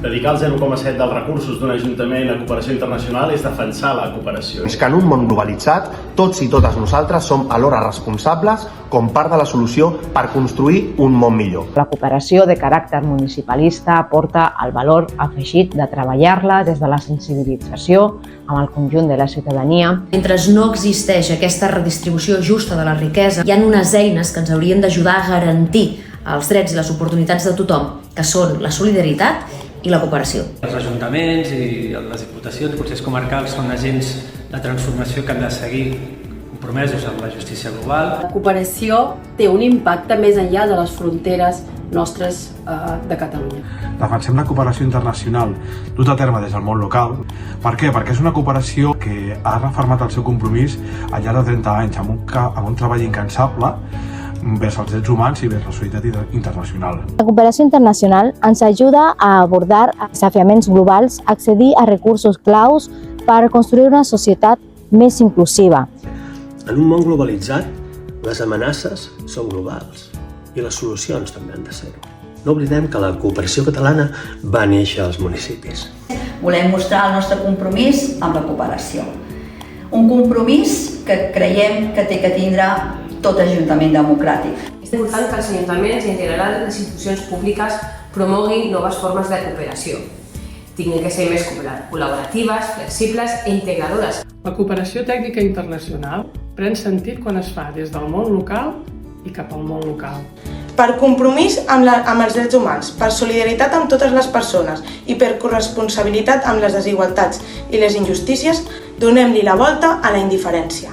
Dedicar el 0,7 dels recursos d'un ajuntament a cooperació internacional és defensar la cooperació. És que en un món globalitzat, tots i totes nosaltres som alhora responsables com part de la solució per construir un món millor. La cooperació de caràcter municipalista aporta el valor afegit de treballar-la des de la sensibilització amb el conjunt de la ciutadania. Mentre no existeix aquesta redistribució justa de la riquesa, hi ha unes eines que ens haurien d'ajudar a garantir els drets i les oportunitats de tothom, que són la solidaritat i la cooperació. Els ajuntaments i les diputacions i consells comarcals són agents de transformació que han de seguir compromesos amb la justícia global. La cooperació té un impacte més enllà de les fronteres nostres de Catalunya. Defensem la cooperació internacional duta a terme des del món local. Per què? Perquè és una cooperació que ha refermat el seu compromís al llarg de 30 anys amb un treball incansable vers els drets humans i vers la solidaritat internacional. La cooperació internacional ens ajuda a abordar desafiaments globals, accedir a recursos claus per construir una societat més inclusiva. En un món globalitzat, les amenaces són globals i les solucions també han de ser-ho. No oblidem que la cooperació catalana va néixer als municipis. Volem mostrar el nostre compromís amb la cooperació. Un compromís que creiem que té que tindre tot ajuntament democràtic. És important que els ajuntaments i en general les institucions públiques promoguin noves formes de cooperació. Tinguin que ser més col·laboratives, flexibles i integradores. La cooperació tècnica internacional pren sentit quan es fa des del món local i cap al món local. Per compromís amb els drets humans, per solidaritat amb totes les persones i per corresponsabilitat amb les desigualtats i les injustícies, donem-li la volta a la indiferència.